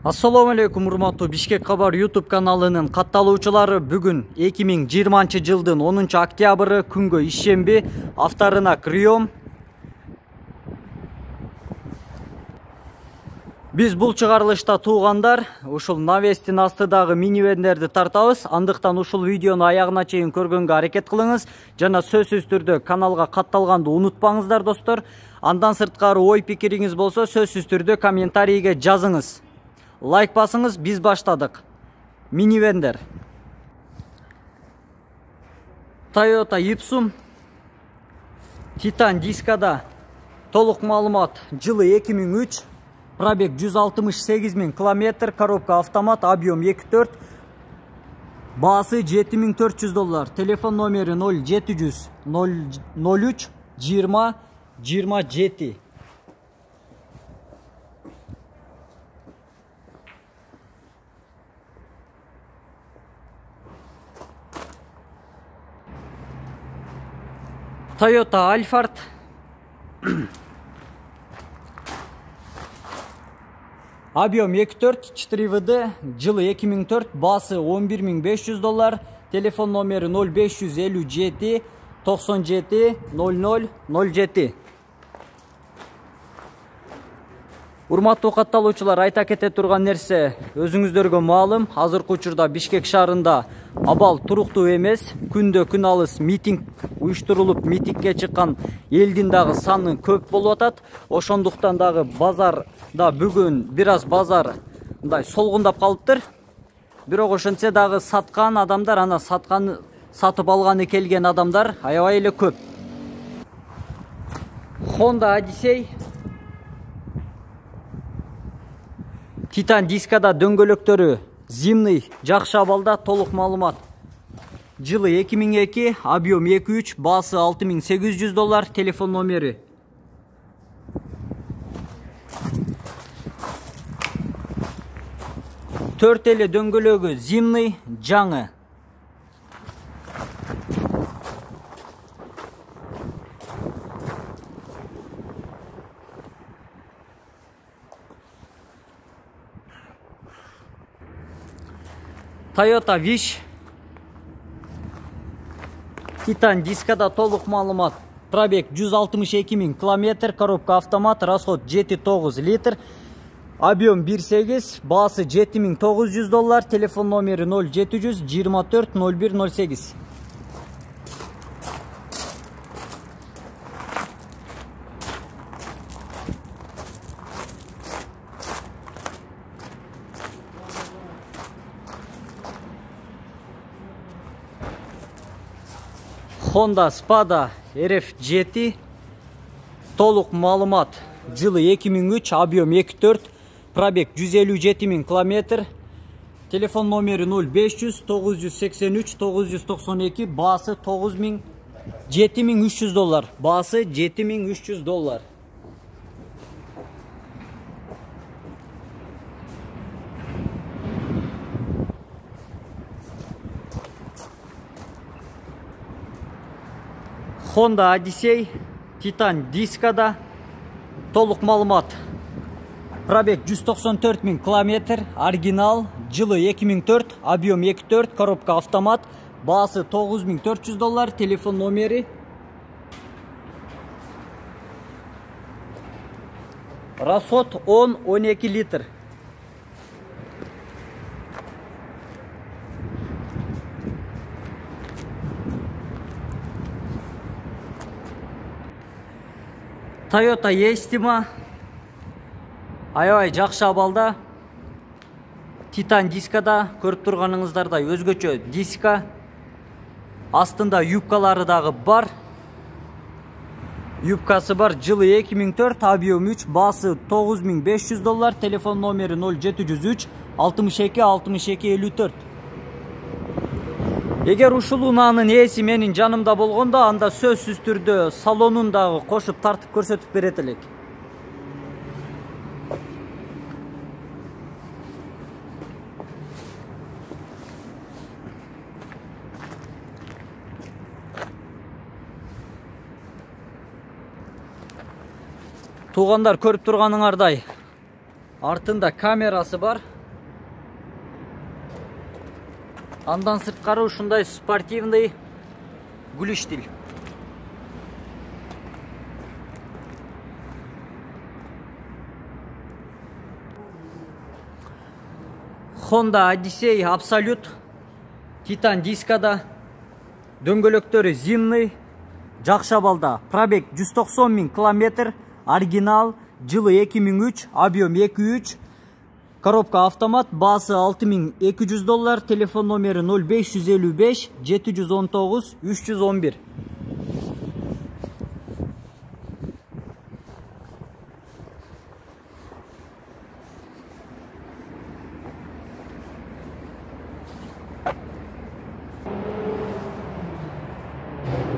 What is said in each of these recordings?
Assalamu alaikum, урматтуу Бишкек Кабар YouTube каналынын катталуучулары. Бүгүн 2020 жылдын 10 октябры күнгө ишемби. Авторына кырыйом. Биз бул чыгарылышта туугандар ушул навестин астыдагы минивендерди тартабыз. Андыктан ушул видеону аягына чейин көргөнгө аракет кылыңыз. Жана сөзсүз түрдө каналга катталганды унутпаңыздар достор. Андан сырткары ой пикириңиз болсо сөзсүз түрдө комментарийге жазыңыз. Лайк басыңыз, biz başladık. Minivender. Toyota Ipsum. Titan Disca'da толук маалымат. Жылы 2003. Пробег 168.000 км. Коробка автомат. Объем 2.4. Баасы $7.400. Телефон номери 0700 03 20 27. Toyota Alphard. Объем 2.4, 4WD, жылы 2004, басы $11.500, телефон номери 0557 97 00 07. Урматтуу катталуучулар, айта кете турган нерсе өзүңүздөргө маалым. Азыркы учурда Бишкек шаарында абал туруктуу эмес. Күндө күн алыс митинг уюштурулуп, митингге чыккан элдин дагы саны көп болуп атат. Ошондуктан дагы базарда бүгүн бир аз базар мындай солгундап калыптыр. Бирок ошентсе дагы саткан адамдар, ана сатып алганы келген адамдар аябай эле көп. Honda Odyssey. Titan Disca'da дөңгөлөктөрү зимный, жакшы абалда, толук маалымат. Жылы 2002, объем 2.3, баасы $6.800, телефон номери 4 эле дөңгөлөгү зимный, жаңы. Toyota Wish. Titan Disca'da толук маалымат. Пробег 162.000 км, коробка автомат, расход 7-9 литр. Объем 1.8, баасы $7.900, телефон номери 0700 24 01 08. Honda Spada RF7, толук маалымат. Жылы 2003, объем 2.4, пробег 157.000 км, телефон номери 0500 983 992, баасы $7.300, баасы $7.300. Honda Odyssey, Titan Disca'da толук маалымат. Пробег 194.000 км, оригинал, жылы 2004, объем 2.4, коробка автомат, баасы $9.400, телефон номери расход 10-12 литр. Toyota Estima аябай жакшы абалда. Titan Disca'da көрүп турганыңыздардай өзгөчө диска. Астында юбкалары дагы бар. Юбкасы бар. Жылы 2004, объем 3, баасы $9.500, телефон номери 0703 62 62 54. Эгер ушул унаанын ээси менин жанымда болгондо, анда сөзсүз түрдө салонун дагы кошуп тартып көрсөтүп берет элек. Туугандар, көрүп турганыңардай артында камерасы бар. Андан сырткары ушундай спортивный глюштиль. Honda Odyssey Absolute Titan дискада, дөңгөлөктөрү зимный, жакшы абалда. Пробег 190 000 километр, оригинал, жылы 2003, объем 2.3, коробка автомат, баасы $6200, телефон номери 0555 719 311.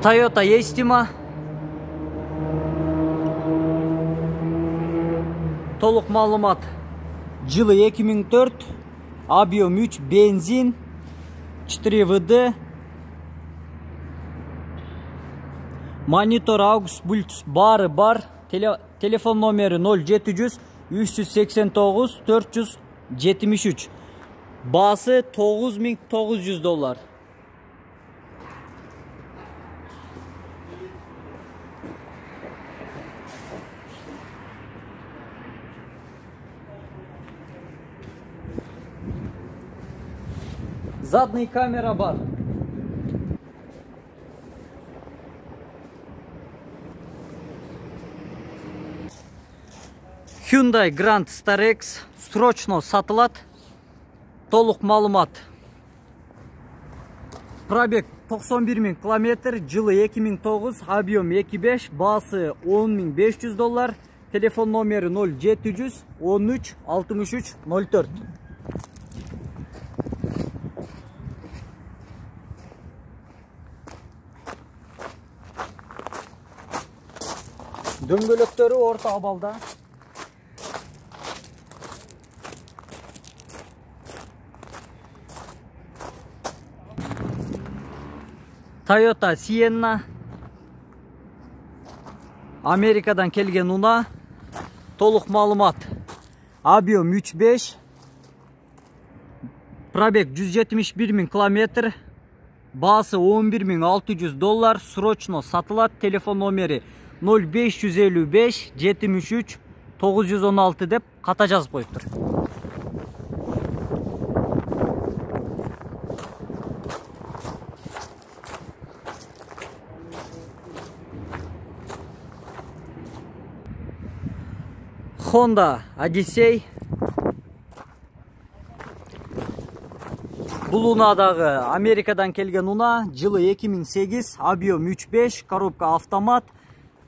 Toyota Estima. Толук маалымат. Жылы 2004, объем 3, бензин, 4 ВД. Монитор AUX Bluetooth бары бар. Телефон номери 0700 389 473. Баасы $9900. Задний камера бар. Hyundai Grand Starex срочно сатылат. Толук маалымат. Пробег 91 000 километр, жылы 2009, объем 2.5, баасы $10500, телефон номери 0700 13 63 04. Дөңгөлөктөрү орто абалда. Toyota Sienna. Amerikadan kelген уна. Толук маалымат. Объем 3.5. Пробег 171 000 километр. Баасы $11600, срочно сатылат. Телефон номери 0555 73 916 деп ката жазып коюптур. Honda Odyssey. Бул унадагы Америкадан келген уна, жылы 2008, объем 3.5, коробка автомат.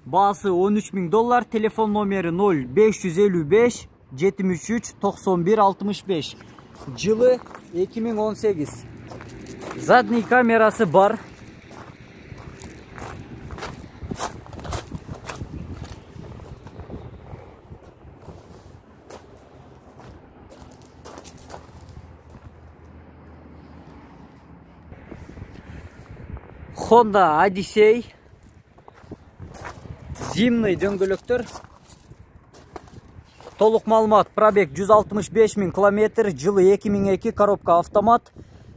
Баасы $13000, телефон номери 0555 73 91 65. Жылы 2018. Задний камерасы бар. Honda Odyssey. Зимний дөңгөлөктөр. Толук маалымат. Пробег 165 000 километр, жылы 2002, коробка автомат,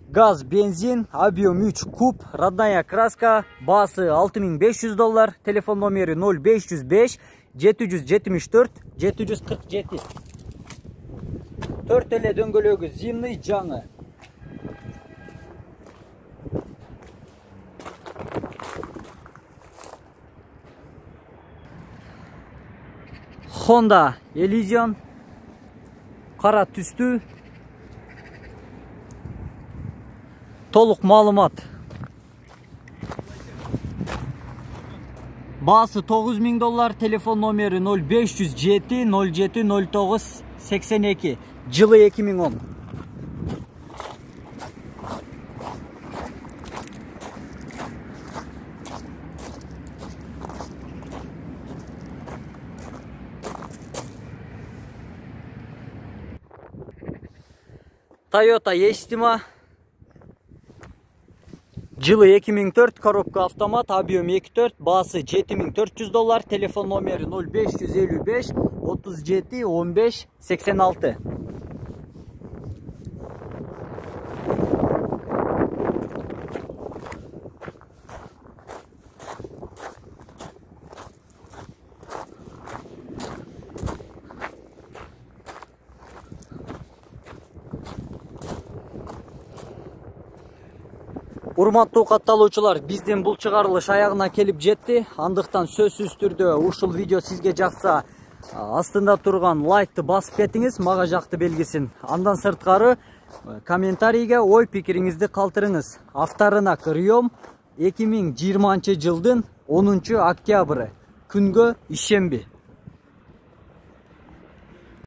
газ, бензин, объем 3 куб, родная краска, баасы $6500, телефон номери 0505 774 747. 4 эле дөңгөлөгү зимний, жаңы. Honda Elysion. Кара түстүү. Толук маалымат. Баасы $9000, телефон номери 0507 07 09 82, жылы 2010. Toyota Estima. Жылы 2004, коробка автомат, объем 2.4, баасы $7400, телефон номери 0555 37 15 86. Урматтуу катталуучулар, биздин бул чыгарылыш аягына келип жетти. Андыктан сөзсүз түрдө ушул видео сизге жакса, астында турган лайкты басып кетиңиз, мага жакты белгисин. Андан сырткары комментарийге ой пикириңизди калтырыңыз. Авторунак Рём 2020 жылдын 10 октябры күнгө ишемби.